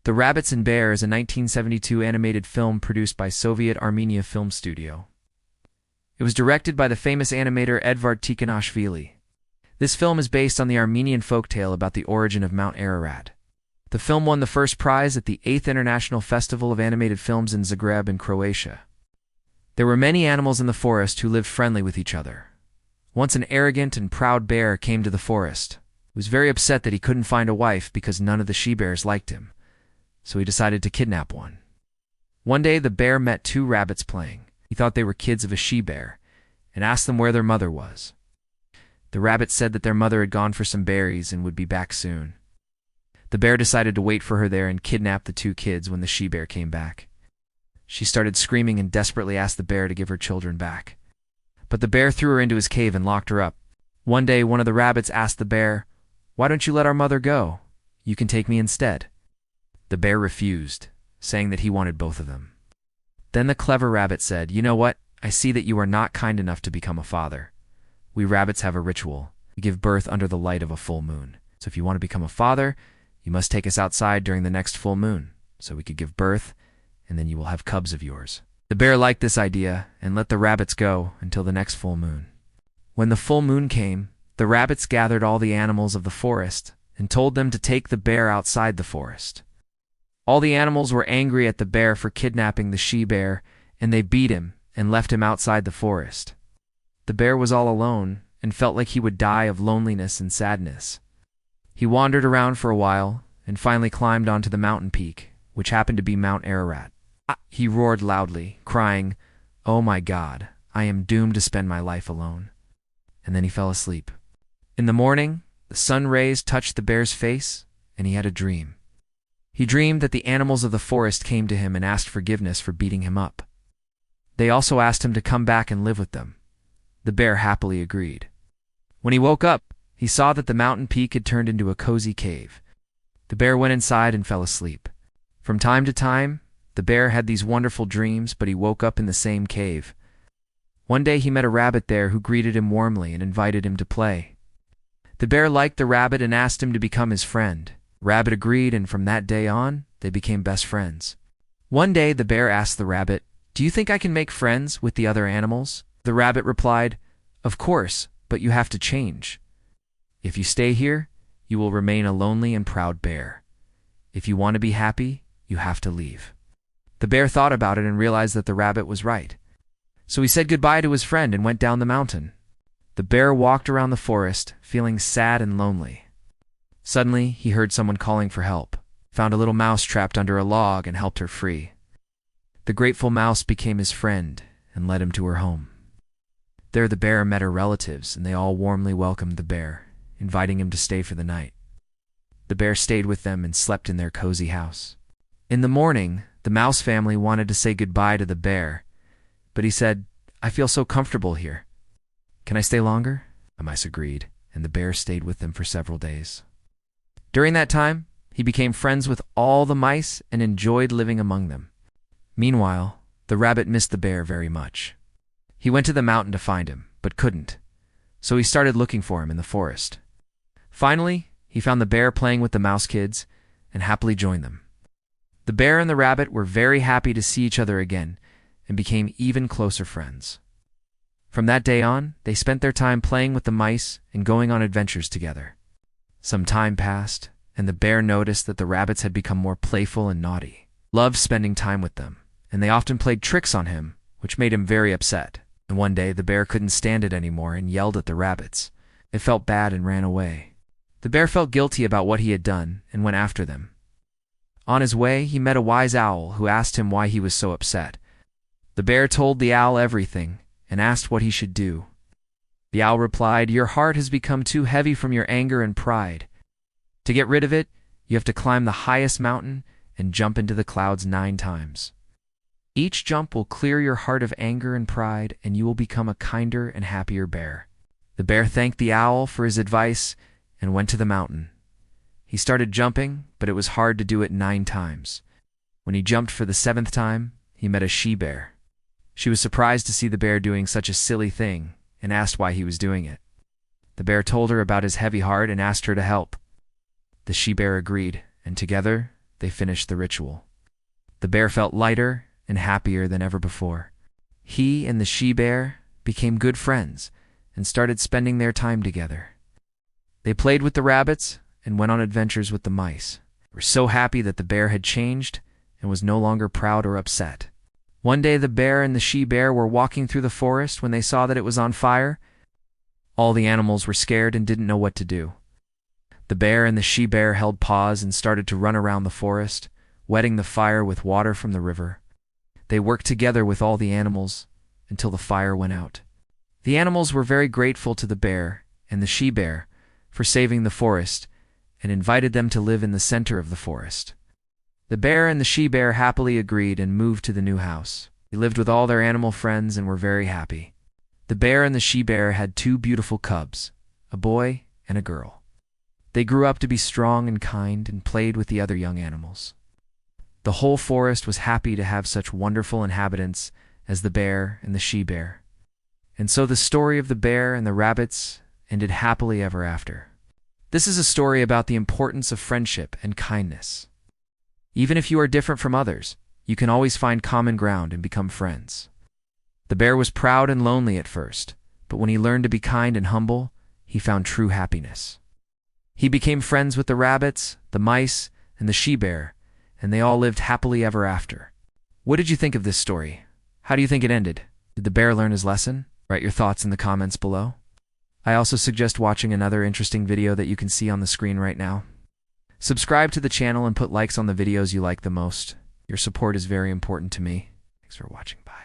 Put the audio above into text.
The Rabbits and Bear is a 1972 animated film produced by Soviet Armenia Film Studio. It was directed by the famous animator Edvard Tikhanashvili. This film is based on the Armenian folktale about the origin of Mount Ararat. The film won the first prize at the 8th International Festival of Animated Films in Zagreb in Croatia. There were many animals in the forest who lived friendly with each other. Once an arrogant and proud bear came to the forest. He was very upset that he couldn't find a wife because none of the she-bears liked him, so he decided to kidnap one. One day the bear met two rabbits playing. He thought they were kids of a she-bear and asked them where their mother was. The rabbits said that their mother had gone for some berries and would be back soon. The bear decided to wait for her there and kidnap the two kids when the she-bear came back. She started screaming and desperately asked the bear to give her children back. But the bear threw her into his cave and locked her up. One day one of the rabbits asked the bear, "Why don't you let our mother go? You can take me instead." The bear refused, saying that he wanted both of them. Then the clever rabbit said, "You know what? I see that you are not kind enough to become a father. We rabbits have a ritual. We give birth under the light of a full moon. So if you want to become a father, you must take us outside during the next full moon, so we could give birth, and then you will have cubs of yours." The bear liked this idea and let the rabbits go until the next full moon. When the full moon came, the rabbits gathered all the animals of the forest and told them to take the bear outside the forest. All the animals were angry at the bear for kidnapping the she-bear, and they beat him and left him outside the forest. The bear was all alone and felt like he would die of loneliness and sadness. He wandered around for a while and finally climbed onto the mountain peak, which happened to be Mount Ararat. He roared loudly, crying, "Oh my God, I am doomed to spend my life alone." And then he fell asleep. In the morning, the sun rays touched the bear's face, and he had a dream. He dreamed that the animals of the forest came to him and asked forgiveness for beating him up. They also asked him to come back and live with them. The bear happily agreed. When he woke up, he saw that the mountain peak had turned into a cozy cave. The bear went inside and fell asleep. From time to time, the bear had these wonderful dreams, but he woke up in the same cave. One day he met a rabbit there who greeted him warmly and invited him to play. The bear liked the rabbit and asked him to become his friend. Rabbit agreed, and from that day on, they became best friends. One day the bear asked the rabbit, "Do you think I can make friends with the other animals?" The rabbit replied, "Of course, but you have to change. If you stay here, you will remain a lonely and proud bear. If you want to be happy, you have to leave." The bear thought about it and realized that the rabbit was right. So he said goodbye to his friend and went down the mountain. The bear walked around the forest, feeling sad and lonely. Suddenly, he heard someone calling for help, found a little mouse trapped under a log and helped her free. The grateful mouse became his friend and led him to her home. There the bear met her relatives, and they all warmly welcomed the bear, inviting him to stay for the night. The bear stayed with them and slept in their cozy house. In the morning, the mouse family wanted to say goodbye to the bear, but he said, "I feel so comfortable here. Can I stay longer?" The mice agreed, and the bear stayed with them for several days. During that time, he became friends with all the mice and enjoyed living among them. Meanwhile, the rabbit missed the bear very much. He went to the mountain to find him, but couldn't, so he started looking for him in the forest. Finally, he found the bear playing with the mouse kids and happily joined them. The bear and the rabbit were very happy to see each other again and became even closer friends. From that day on, they spent their time playing with the mice and going on adventures together. Some time passed, and the bear noticed that the rabbits had become more playful and naughty, loved spending time with them, and they often played tricks on him, which made him very upset. And one day the bear couldn't stand it anymore and yelled at the rabbits. It felt bad and ran away. The bear felt guilty about what he had done and went after them. On his way, he met a wise owl who asked him why he was so upset. The bear told the owl everything and asked what he should do. The owl replied, "Your heart has become too heavy from your anger and pride. To get rid of it, you have to climb the highest mountain and jump into the clouds 9 times. Each jump will clear your heart of anger and pride, and you will become a kinder and happier bear." The bear thanked the owl for his advice and went to the mountain. He started jumping, but it was hard to do it 9 times. When he jumped for the 7th time, he met a she-bear. She was surprised to see the bear doing such a silly thing and asked why he was doing it. The bear told her about his heavy heart and asked her to help. The she-bear agreed, and together they finished the ritual. The bear felt lighter and happier than ever before. He and the she-bear became good friends and started spending their time together. They played with the rabbits and went on adventures with the mice. They were so happy that the bear had changed and was no longer proud or upset. One day the bear and the she-bear were walking through the forest when they saw that it was on fire. All the animals were scared and didn't know what to do. The bear and the she-bear held paws and started to run around the forest, wetting the fire with water from the river. They worked together with all the animals until the fire went out. The animals were very grateful to the bear and the she-bear for saving the forest and invited them to live in the center of the forest. The bear and the she-bear happily agreed and moved to the new house. They lived with all their animal friends and were very happy. The bear and the she-bear had 2 beautiful cubs, a boy and a girl. They grew up to be strong and kind and played with the other young animals. The whole forest was happy to have such wonderful inhabitants as the bear and the she-bear. And so the story of the bear and the rabbits ended happily ever after. This is a story about the importance of friendship and kindness. Even if you are different from others, you can always find common ground and become friends. The bear was proud and lonely at first, but when he learned to be kind and humble, he found true happiness. He became friends with the rabbits, the mice, and the she-bear, and they all lived happily ever after. What did you think of this story? How do you think it ended? Did the bear learn his lesson? Write your thoughts in the comments below. I also suggest watching another interesting video that you can see on the screen right now. Subscribe to the channel and put likes on the videos you like the most. Your support is very important to me. Thanks for watching. Bye.